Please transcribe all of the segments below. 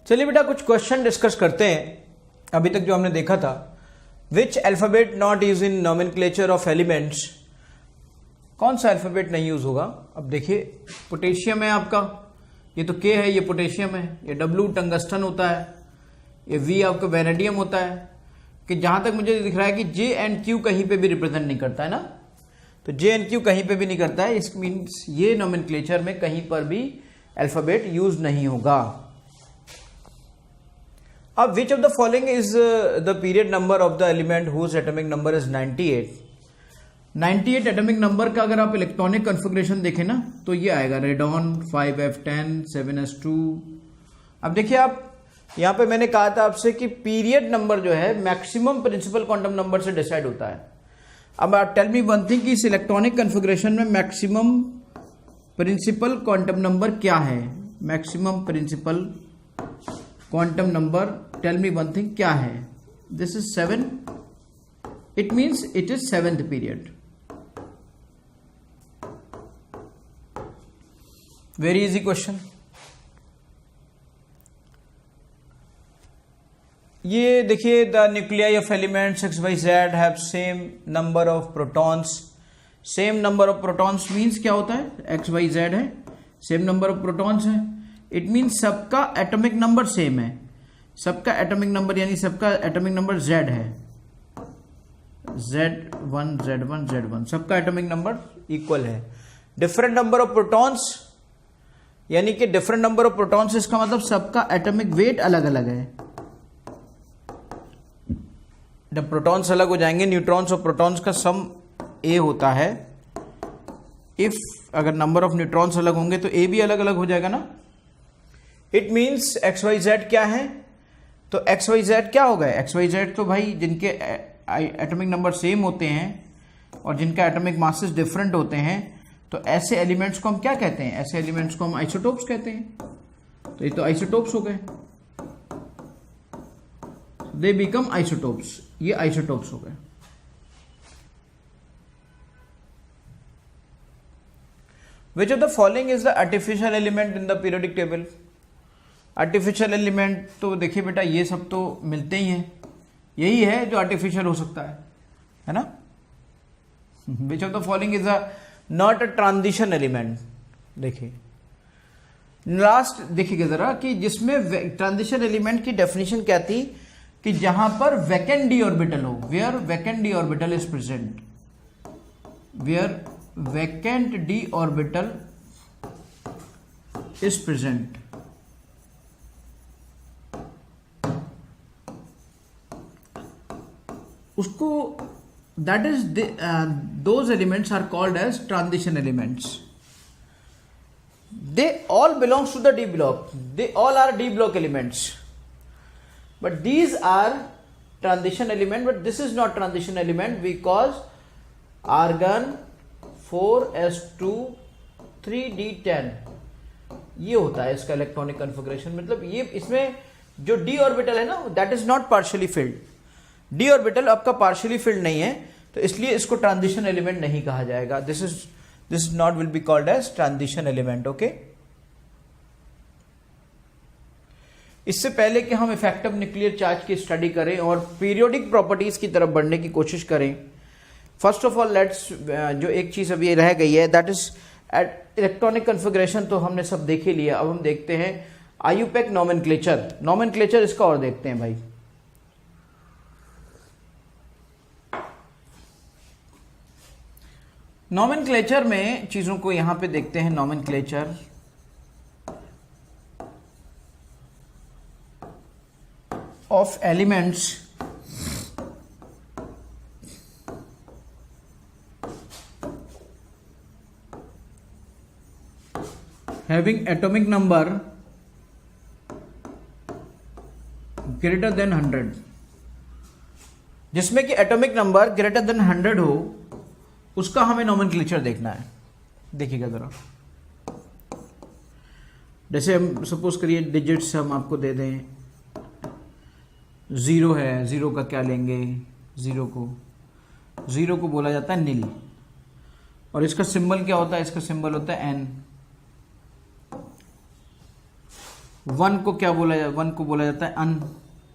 चलिए बेटा कुछ क्वेश्चन डिस्कस करते हैं। अभी तक जो हमने देखा था, which alphabet not use in nomenclature of elements, कौन सा अल्फाबेट नहीं यूज होगा। अब देखिए पोटेशियम है आपका, ये तो के है, ये पोटेशियम है, ये डब्ल्यू टंगस्टन होता है, ये वी आपका वेनेडियम होता है। कि जहां तक मुझे दिख रहा है कि जे एंड क्यू कहीं पे भी रिप्रेजेंट नहीं करता है ना, तो जे एंड क्यू कहीं पे भी नहीं करता है, इस मीन्स ये नॉमेनक्लेचर में कहीं पर भी अल्फाबेट यूज नहीं होगा। अब which of the following is the period number of the element whose atomic number is 98। 98 atomic number का अगर आप इलेक्ट्रॉनिक कॉन्फ़िगरेशन देखें ना तो ये आएगा रेडॉन 5f10 7s2। अब देखिए आप यहां पे मैंने कहा था आपसे कि पीरियड नंबर जो है मैक्सिमम प्रिंसिपल क्वांटम नंबर से डिसाइड होता है। अब आप टेल मी वन थिंग कि इस इलेक्ट्रॉनिक कॉन्फ़िगरेशन में मैक्सिमम प्रिंसिपल क्वांटम नंबर क्या है। Maximum principal quantum number, tell me one thing क्या है। This is 7, it means it is 7th period. Very easy question. ये देखिए the nuclei of elements XYZ have same number of protons. Same number of protons means क्या होता है, XYZ है, same number of protons है, it means सबका atomic number same है। सबका एटॉमिक नंबर यानी सबका एटॉमिक नंबर Z है, Z1 Z1 Z1, सबका एटॉमिक नंबर इक्वल है। डिफरेंट नंबर ऑफ प्रोटॉन्स यानी कि डिफरेंट नंबर ऑफ प्रोटॉन्स, इसका मतलब सबका एटॉमिक वेट अलग अलग है। जब प्रोटॉन्स अलग हो जाएंगे, न्यूट्रॉन्स और प्रोटॉन्स का सम A होता है। इफ अगर नंबर ऑफ न्यूट्रॉन्स अलग होंगे तो A भी अलग अलग हो जाएगा ना। इट मीन्स XYZ क्या है, तो XYZ क्या होगा, XYZ तो भाई जिनके एटॉमिक नंबर सेम होते हैं और जिनका एटॉमिक मासेस डिफरेंट होते हैं, तो ऐसे एलिमेंट्स को हम क्या कहते हैं, ऐसे एलिमेंट्स को हम आइसोटोप्स कहते हैं। तो ये तो आइसोटोप्स हो गए, दे बिकम आइसोटोप्स, ये आइसोटोप्स हो गए। विच of the following is the artificial element in the periodic table. Artificial element तो देखिए बेटा ये सब तो मिलते ही हैं, यही है जो आर्टिफिशियल हो सकता है ना। विच of the following is a not a transition element. देखिए लास्ट देखिएगा जरा कि जिसमें ट्रांजिशन एलिमेंट की डेफिनेशन क्या थी कि जहां पर वैकेंट डी ऑर्बिटल हो, where vacant D orbital is present, where vacant D orbital is present. उसको that is those elements are called as transition elements. They all belongs to the D block, they all are D block elements, but these are transition element, but this is not transition element because argon 4s2 3d10 ये होता है इसका electronic configuration. मतलब ये इसमें जो D orbital है ना, that is not partially filled, D orbital आपका पार्शियली फिल्ड नहीं है, तो इसलिए इसको ट्रांजिशन एलिमेंट नहीं कहा जाएगा। This is not will be called as transition element. Okay, इससे पहले कि हम इफेक्टिव न्यूक्लियर चार्ज की स्टडी करें और पीरियोडिक प्रॉपर्टीज की तरफ बढ़ने की कोशिश करें, फर्स्ट ऑफ ऑल लेट्स जो एक चीज अभी रह गई है दैट इज इलेक्ट्रॉनिक कॉन्फ़िगरेशन तो हमने सब देख ही लिया। अब हम देखते हैं आईयूपैक नॉमेनक्लेचर। नॉमेनक्लेचर इसका और देखते हैं भाई। नॉमेनक्लेचर में चीजों को यहां पे देखते हैं। Nomenclature of elements having atomic number greater than 100, जिसमें कि एटॉमिक नंबर ग्रेटर देन 100 हो, उसका हमें नॉमेनक्लेचर देखना है। देखिएगा जरा, जैसे हम सपोज करिए डिजिट्स हम आपको दे दें, 0 है, 0 का क्या लेंगे, 0 को बोला जाता है नील, और इसका सिंबल क्या होता है, इसका सिंबल होता है N। 1 को क्या बोला जाता है, 1 को बोला जाता है अन,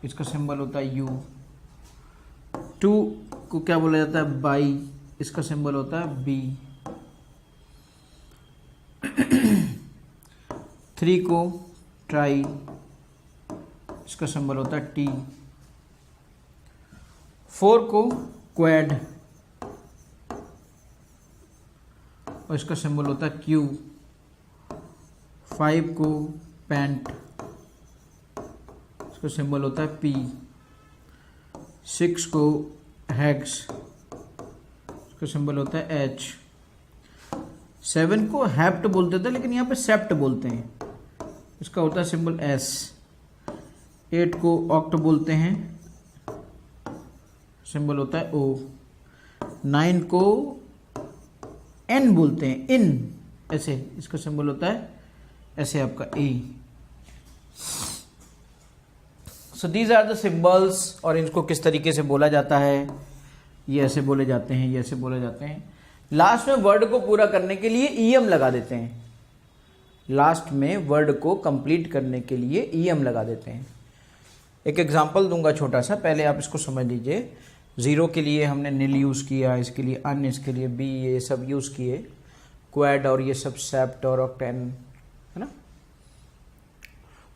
इसका सिंबल होता है यू। 2 को क्या बोला जाता है बाई, इसका सिंबल होता है बी। 3 को ट्राई, इसका सिंबल होता है टी। 4 को क्वेड और इसका सिंबल होता है क्यू। 5 को पैंट, इसका सिंबल होता है पी। 6 को हैग्स, इसका सिंबल होता है एच। 7 को हैप्ट बोलते थे लेकिन यहाँ पे सेप्ट बोलते हैं, इसका होता है सिंबल एस। 8 को ऑक्ट बोलते हैं, सिंबल होता है ओ। 9 को एन बोलते हैं, इन ऐसे, इसका सिंबल होता है ऐसे आपका A. So these are the symbols, और इनको किस तरीके से बोला जाता है, ये ऐसे बोले जाते हैं, ये ऐसे बोले जाते हैं। लास्ट में वर्ड को पूरा करने के लिए ईएम लगा देते हैं, लास्ट में वर्ड को कंप्लीट करने के लिए ईएम लगा देते हैं। एक एग्जांपल दूंगा छोटा सा, पहले आप इसको समझ लीजिए। 0 के लिए हमने नील यूज़ किया, इसके लिए अन, इसके लिए बी, ये सब यूज़ किए, क्वेड और ये सब सेप्ट और ऑक्टेन, है ना।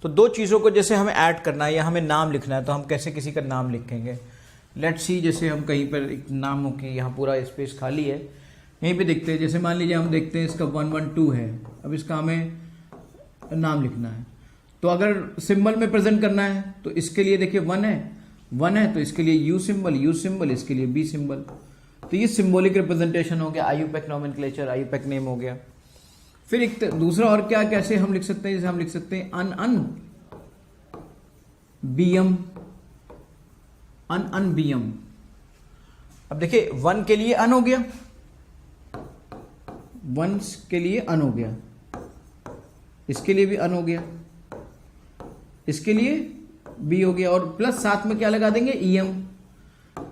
तो दो चीज़ों को जैसे हमें ऐड करना है या हमें नाम लिखना है, तो हम कैसे किसी का नाम लिखेंगे। लेट्स सी, जैसे हम कहीं पर एक नाम हो कि यहाँ पूरा स्पेस खाली है, यहीं पे देखते हैं, जैसे मान लीजिए हम देखते हैं इसका 112 है, अब इसका हमें नाम लिखना है। तो अगर सिंबल में प्रेजेंट करना है तो इसके लिए देखिए 1 है तो इसके लिए यू सिंबल, इसके लिए बी सिंबल। तो ये सिंबॉलिक रिप्रेजेंटेशन हो गया, आईयूपैक नोमेनक्लेचर, आईयूपैक नेम हो गया। फिर एक दूसरा और क्या, कैसे हम लिख सकते हैं, जैसे हम लिख सकते हैं अन बीएम, अन बीएम। अब देखिए 1 के लिए अन हो गया, 1 के लिए अन हो गया, इसके लिए भी अन हो गया, इसके लिए बी हो गया, और प्लस साथ में क्या लगा देंगे ईएम।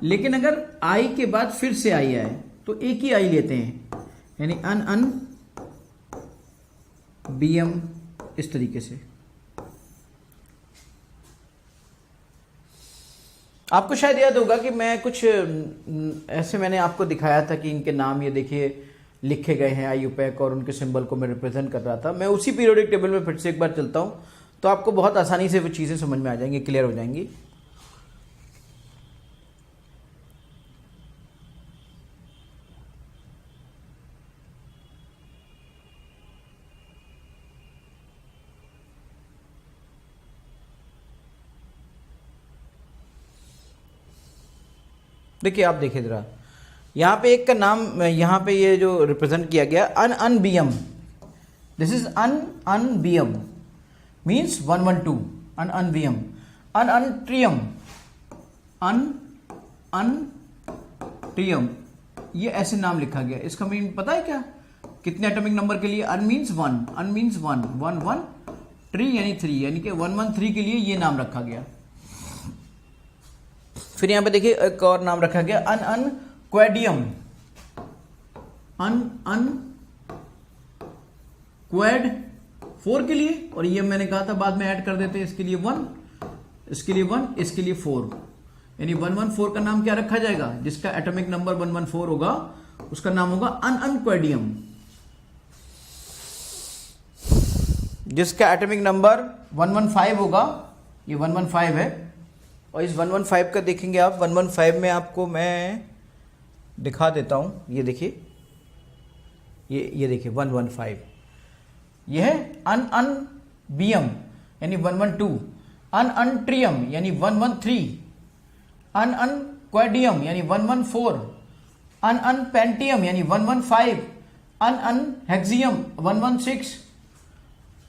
लेकिन अगर आई के बाद फिर से आई आए तो एक ही आई लेते हैं, यानी अन बीएम, इस तरीके से। आपको शायद याद होगा कि मैं कुछ ऐसे मैंने आपको दिखाया था कि इनके नाम ये देखिए लिखे गए हैं आईयूपैक, और उनके सिंबल को मैं रिप्रेजेंट कर रहा था। मैं उसी पीरियोडिक टेबल में फिर से एक बार चलता हूं, तो आपको बहुत आसानी से वो चीज़ें समझ में आ जाएंगी, क्लियर हो जाएंगी। देखिए आप देखिए जरा, यहाँ पे एक का नाम, यहाँ पे ये जो रिप्रेजेंट किया गया अन बीएम, दिस इज अन बीएम मीन्स 112, अन बीएम। अन ट्रियम, अन ट्रियम, ये ऐसे नाम लिखा गया। इसका मीन पता है क्या, कितने एटॉमिक नंबर के लिए अन मीन्स 1, अन मीन्स 1 ट्री यानी 3, यानी कि 113 के लिए ये नाम रखा गया। फिर यहां पे देखिए एक और नाम रखा गया अन क्वेडियम, अन क्वेड 4 के लिए, और ये मैंने कहा था बाद में ऐड कर देते हैं, इसके लिए 1, इसके लिए 1, इसके लिए 4, यानी 114 का नाम क्या रखा जाएगा, जिसका एटॉमिक नंबर 114 होगा उसका नाम होगा अन क्वेडियम। जिसका एटॉमिक नंबर 115 होगा, ये 115 है, और इस 115 का देखेंगे आप, 115 में आपको मैं दिखा देता हूं, ये देखिए, ये देखिए 115, ये है अन बीएम यानी 112, अन ट्रियम यानी 113, अन क्वेडियम यानी 114, अन पेंटियम यानी 115, अन हेक्सियम 116,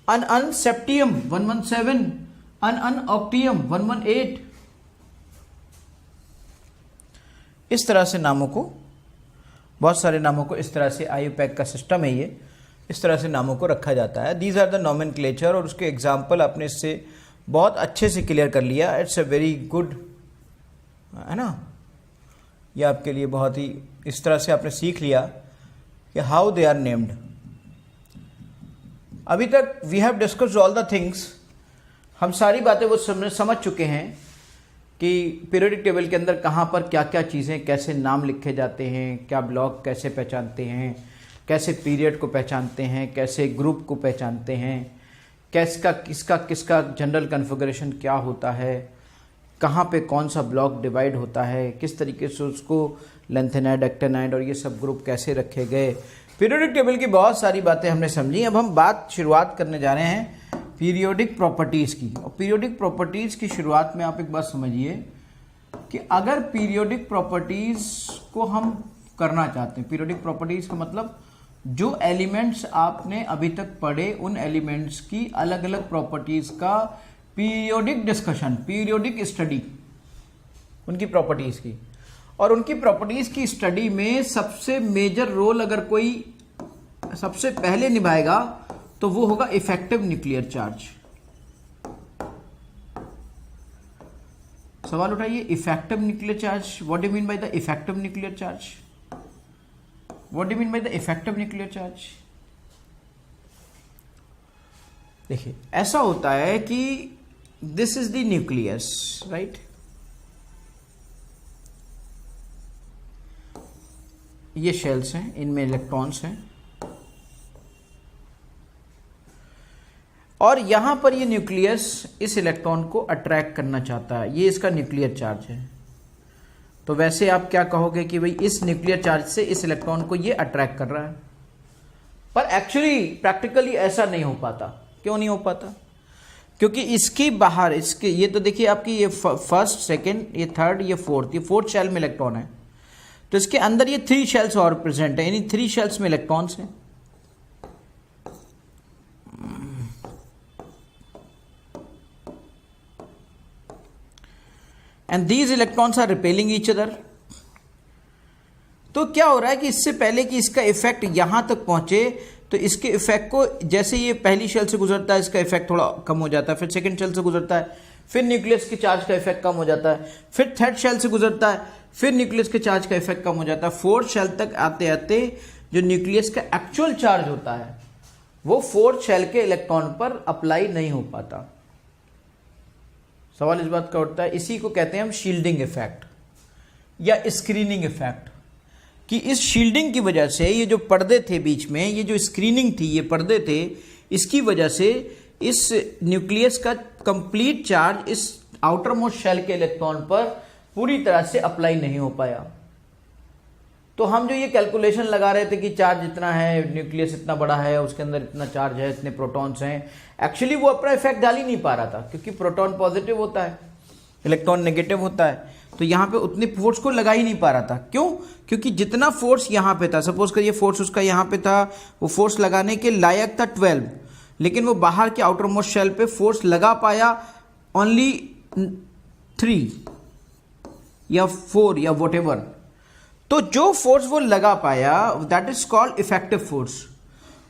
अन सेप्टियम 117, अन ऑक्टियम 118। इस तरह से नामों को, बहुत सारे नामों को इस तरह से, आईयूपैक का सिस्टम है ये, इस तरह से नामों को रखा जाता है। दीज आर द नोमेनक्लेचर, और उसके एग्जाम्पल आपने इससे बहुत अच्छे से क्लियर कर लिया। इट्स अ वेरी गुड, है ना, ये आपके लिए बहुत ही, इस तरह से आपने सीख लिया कि हाउ दे आर नेम्ड। अभी तक we have discussed all the things हम सारी बातें वो समझ चुके हैं कि पीरियोडिक टेबल के अंदर कहाँ पर क्या क्या चीज़ें, कैसे नाम लिखे जाते हैं, क्या ब्लॉक कैसे पहचानते हैं, कैसे पीरियड को पहचानते हैं, कैसे ग्रुप को पहचानते हैं, किसका किसका जनरल कॉन्फ़िगरेशन क्या होता है, कहाँ पे कौन सा ब्लॉक डिवाइड होता है, किस तरीके से उसको लेंथेनाइड, एक्टेनाइड और ये सब ग्रुप कैसे रखे गए। पीरियोडिक टेबल की बहुत सारी बातें हमने समझी। अब हम शुरुआत करने जा रहे हैं पीरियोडिक प्रॉपर्टीज़ की। और पीरियोडिक प्रॉपर्टीज़ की शुरुआत में आप एक बात समझिए कि अगर पीरियोडिक प्रॉपर्टीज़ को हम करना चाहते हैं, पीरियोडिक प्रॉपर्टीज़ का मतलब जो एलिमेंट्स आपने अभी तक पढ़े उन एलिमेंट्स की अलग अलग प्रॉपर्टीज़ का पीरियोडिक डिस्कशन, पीरियोडिक स्टडी उनकी प्रॉपर्टीज़ की। और उनकी प्रॉपर्टीज़ की स्टडी में सबसे मेजर रोल अगर कोई सबसे पहले निभाएगा तो वो होगा इफेक्टिव न्यूक्लियर चार्ज। सवाल उठाइए, effective nuclear charge, what do you mean by the effective nuclear charge? What do you mean by the effective nuclear charge? देखिए, ऐसा होता है कि this is the nucleus, right? ये शेल्स हैं, इनमें इलेक्ट्रॉन्स हैं और यहां पर ये न्यूक्लियस इस इलेक्ट्रॉन को अट्रैक्ट करना चाहता है, ये इसका न्यूक्लियर चार्ज है। तो वैसे आप क्या कहोगे कि भाई इस न्यूक्लियर चार्ज से इस इलेक्ट्रॉन को ये अट्रैक्ट कर रहा है, पर एक्चुअली प्रैक्टिकली ऐसा नहीं हो पाता। क्यों नहीं हो पाता? क्योंकि इसके बाहर, इसके ये तो देखिए आपकी ये फर्स्ट, सेकेंड, ये थर्ड, ये फोर्थ शेल में इलेक्ट्रॉन है, तो इसके अंदर ये 3 शेल्स और प्रेजेंट है, यानी 3 शेल्स में इलेक्ट्रॉन्स हैं। And these electrons are repelling each other. तो क्या हो रहा है कि इससे पहले कि इसका इफेक्ट यहां तक पहुंचे, तो इसके इफेक्ट को जैसे ये पहली शेल से गुजरता है इसका इफेक्ट थोड़ा कम हो जाता है, फिर सेकंड शेल से गुजरता है, फिर न्यूक्लियस के चार्ज का इफेक्ट कम हो जाता है, फिर थर्ड शेल से गुजरता है, फिर न्यूक्लियस के चार्ज का इफेक्ट कम हो जाता है। फोर्थ शेल तक आते आते जो न्यूक्लियस का एक्चुअल चार्ज होता है वो फोर्थ शेल के इलेक्ट्रॉन पर अप्लाई नहीं हो पाता। सवाल इस बात का उठता है, इसी को कहते हैं हम शील्डिंग इफेक्ट या स्क्रीनिंग इफेक्ट, कि इस शील्डिंग की वजह से ये जो पर्दे थे बीच में, ये जो स्क्रीनिंग थी, ये पर्दे थे, इसकी वजह से इस न्यूक्लियस का कंप्लीट चार्ज इस आउटर मोस्ट शेल के इलेक्ट्रॉन पर पूरी तरह से अप्लाई नहीं हो पाया। तो हम जो ये कैलकुलेशन लगा रहे थे कि चार्ज इतना है, न्यूक्लियस इतना बड़ा है, उसके अंदर इतना चार्ज है, इतने प्रोटॉन्स हैं, एक्चुअली वो अपना इफेक्ट डाल ही नहीं पा रहा था, क्योंकि प्रोटॉन पॉजिटिव होता है, इलेक्ट्रॉन नेगेटिव होता है, तो यहां पे उतनी फोर्स को लगा ही नहीं पा रहा था। क्यों? क्योंकि जितना फोर्स यहां पे था, सपोज करिए फोर्स उसका यहां पे था, वो फोर्स लगाने के लायक था 12, लेकिन वो बाहर के आउटर मोस्ट शेल पे फोर्स लगा पाया ओनली 3 या 4 या व्हाटएवर। तो जो फोर्स वो लगा पाया that is called effective force,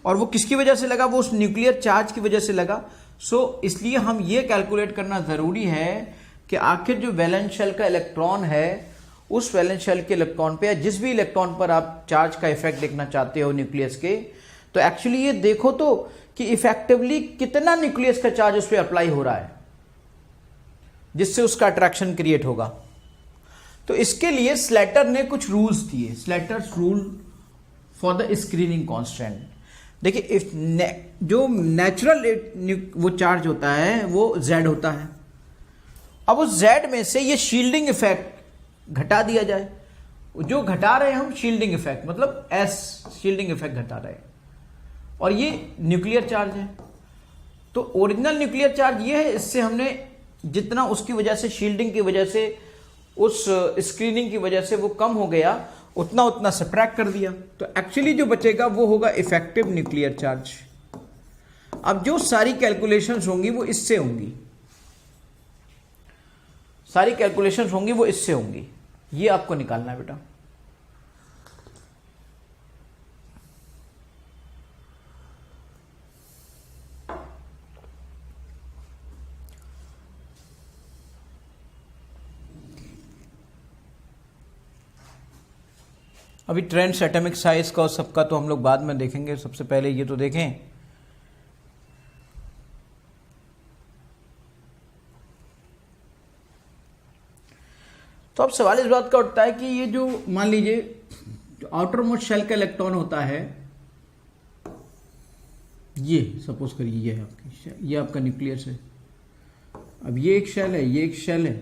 और वो किसकी वजह से लगा? वो उस न्यूक्लियर चार्ज की वजह से लगा। सो इसलिए हम ये कैलकुलेट करना जरूरी है कि आखिर जो वैलेंस शेल का इलेक्ट्रॉन है, उस वैलेंस शेल के इलेक्ट्रॉन पे या जिस भी इलेक्ट्रॉन पर आप चार्ज का इफेक्ट देखना चाहते हो न्यूक्लियस के, तो एक्चुअली ये देखो तो कि इफेक्टिवली कितना न्यूक्लियस का चार्ज उस पर अप्लाई हो रहा है जिससे उसका अट्रैक्शन क्रिएट होगा। तो इसके लिए स्लेटर ने कुछ रूल्स दिए, Slater's rule for the screening constant. देखिए, जो नेचुरल वो चार्ज होता है वो Z होता है। अब उस Z में से ये शील्डिंग इफेक्ट घटा दिया जाए, जो घटा रहे हैं हम शील्डिंग इफेक्ट, मतलब S शील्डिंग इफेक्ट घटा रहे हैं, और ये न्यूक्लियर चार्ज है। तो ओरिजिनल न्यूक्लियर चार्ज ये है, इससे हमने जितना उसकी वजह से, शील्डिंग की वजह से, उस स्क्रीनिंग की वजह से वो कम हो गया, उतना सब्ट्रैक्ट कर दिया। तो एक्चुअली जो बचेगा वो होगा इफेक्टिव न्यूक्लियर चार्ज। अब जो सारी कैलकुलेशंस होंगी वो इससे होंगी, सारी कैलकुलेशंस होंगी वो इससे होंगी, ये आपको निकालना है बेटा। अभी ट्रेंड्स एटॉमिक साइज का और सबका तो हम लोग बाद में देखेंगे, सबसे पहले ये तो देखें तो अब सवाल इस बात का उठता है कि ये जो मान लीजिए जो आउटर मोस्ट शेल का इलेक्ट्रॉन होता है, ये सपोज करिए ये है आपकी शेल, ये आपका न्यूक्लियस है। अब ये एक शेल है, ये एक शेल है,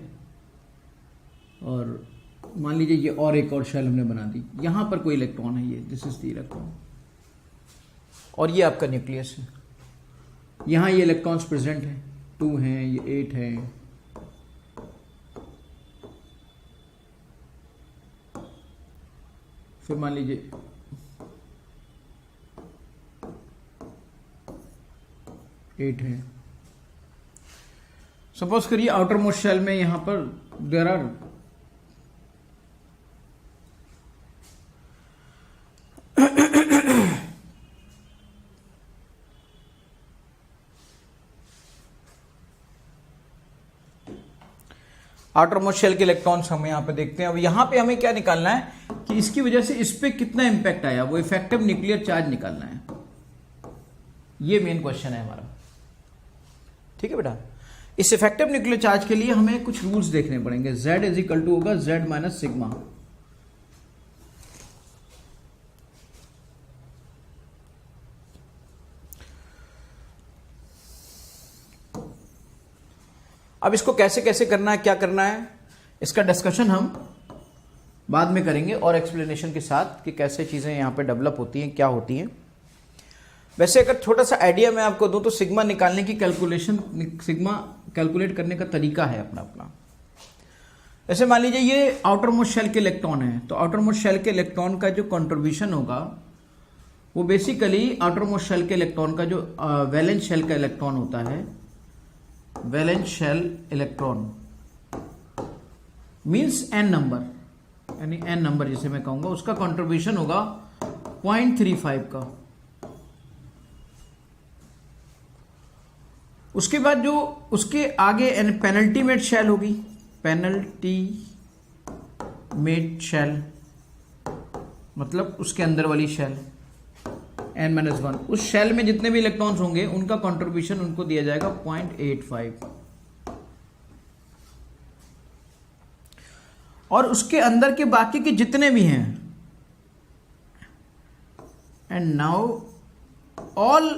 और मान लीजिए ये और एक और शेल हमने बना दी, यहां पर कोई इलेक्ट्रॉन है, ये दिस इज द इलेक्ट्रॉन, और ये आपका न्यूक्लियस है। यहां ये इलेक्ट्रॉन्स प्रेजेंट है, 2 हैं, ये 8 है, फिर मान लीजिए एट है। सपोज करिए आउटर मोस्ट शेल में यहां पर there are outermost shell के इलेक्ट्रॉन्स हम यहां पे देखते हैं। अब यहां पे हमें क्या निकालना है कि इसकी वजह से इस पे कितना इंपैक्ट आया, वो इफेक्टिव न्यूक्लियर चार्ज निकालना है। ये मेन क्वेश्चन है हमारा, ठीक है बेटा। इस इफेक्टिव न्यूक्लियर चार्ज के लिए हमें कुछ रूल्स देखने पड़ेंगे। Z इज इक्वल टू होगा Z माइनस सिग्मा। अब इसको कैसे कैसे करना है, क्या करना है, इसका डिस्कशन हम बाद में करेंगे और एक्सप्लेनेशन के साथ कि कैसे चीजें यहां पे डेवलप होती हैं, क्या होती हैं। वैसे अगर छोटा सा आइडिया मैं आपको दूं तो सिग्मा निकालने की कैलकुलेशन, सिग्मा कैलकुलेट करने का तरीका है अपना अपना। जैसे मान लीजिए ये आउटर मोस्ट शेल के इलेक्ट्रॉन है, तो आउटर मोस्ट शेल के इलेक्ट्रॉन का जो कंट्रीब्यूशन होगा वो बेसिकली आउटर मोस्ट शेल के इलेक्ट्रॉन का जो वैलेंस शेल का इलेक्ट्रॉन होता है, valence shell electron means n number, यानी n नंबर जिसे मैं कहूंगा, उसका कंट्रीब्यूशन होगा 0.35 का। उसके बाद जो उसके आगे पेनल्टीमेट शेल होगी, पेनल्टीमेट शेल मतलब उसके अंदर वाली शेल n-1, उस शेल में जितने भी इलेक्ट्रॉन्स होंगे उनका कंट्रीब्यूशन उनको दिया जाएगा 0.85, और उसके अंदर के बाकी के जितने भी हैं, and now all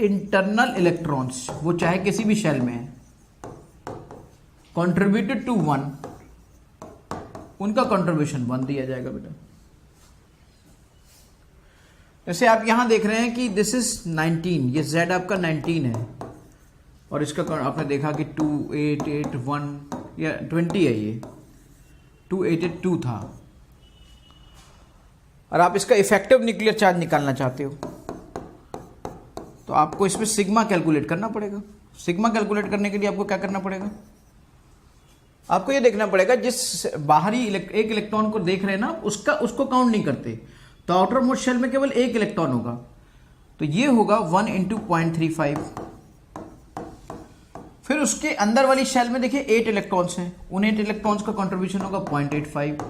internal electrons, वो चाहे किसी भी शेल में है, कंट्रीब्यूटेड टू 1, उनका कंट्रीब्यूशन 1 दिया जाएगा बेटा। जैसे आप यहां देख रहे हैं कि दिस इज 19, ये Z आपका 19 है, और इसका आपने देखा कि 2881 या 20 है, ये 2882 था, और आप इसका इफेक्टिव न्यूक्लियर चार्ज निकालना चाहते हो तो आपको इसमें सिग्मा कैलकुलेट करना पड़ेगा। सिग्मा कैलकुलेट करने के लिए आपको क्या करना पड़ेगा, आपको ये देखना पड़ेगा जिस बाहरी एक इलेक्ट्रॉन को देख रहे हैं ना, उसको काउंट नहीं करते, तो आउटर मोस्ट शेल में केवल एक इलेक्ट्रॉन होगा, तो ये होगा 1 × 0.35। फिर उसके अंदर वाली शेल में देखिए 8 इलेक्ट्रॉन्स हैं, उन 8 इलेक्ट्रॉन्स का कंट्रीब्यूशन होगा 0.85,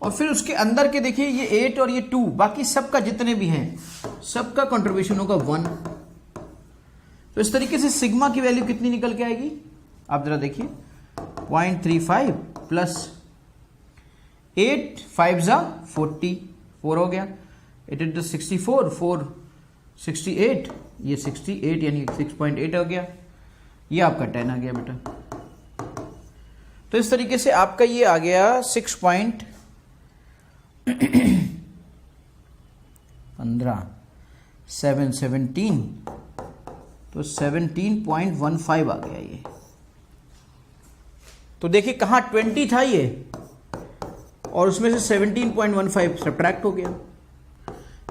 और फिर उसके अंदर के देखिए ये 8 और ये 2, बाकी सबका जितने भी हैं सबका कंट्रीब्यूशन होगा 1। तो इस तरीके से सिग्मा की वैल्यू कितनी निकल के आएगी, आप जरा देखिए, 0.35 प्लस 8 5 × 40, 4 हो गया, 8 × 64, 4 68, ये 68 यानी 6.8 हो गया, ये आपका 10 आ गया बेटा। तो इस तरीके से आपका ये आ गया 6.15, तो 17.15 आ गया ये। तो देखिए कहां 20 था ये, और उसमें से 17.15 सब्ट्रैक्ट हो गया।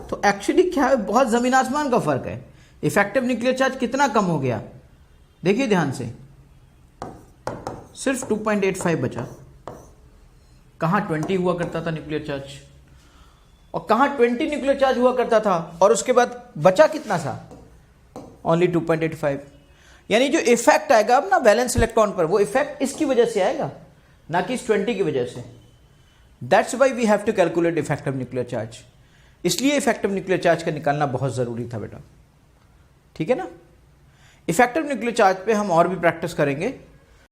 तो एक्चुअली क्या है, बहुत जमीन आसमान का फर्क है। इफेक्टिव न्यूक्लियर चार्ज कितना कम हो गया, देखिए ध्यान से, सिर्फ 2.85 बचा। कहां 20 हुआ करता था न्यूक्लियर चार्ज, और कहां 20 न्यूक्लियर चार्ज हुआ करता था, और उसके बाद बचा कितना था, ओनली 2.85। यानी जो इफेक्ट आएगा अब ना बैलेंस इलेक्ट्रॉन पर, वो इफेक्ट इसकी वजह से आएगा, ना कि इस 20 की वजह से। That's why we have to calculate effective nuclear charge. इसलिए इफेक्टिव न्यूक्लियर चार्ज का निकालना बहुत जरूरी था बेटा, ठीक है ना। इफेक्टिव न्यूक्लियर चार्ज पे हम और भी प्रैक्टिस करेंगे।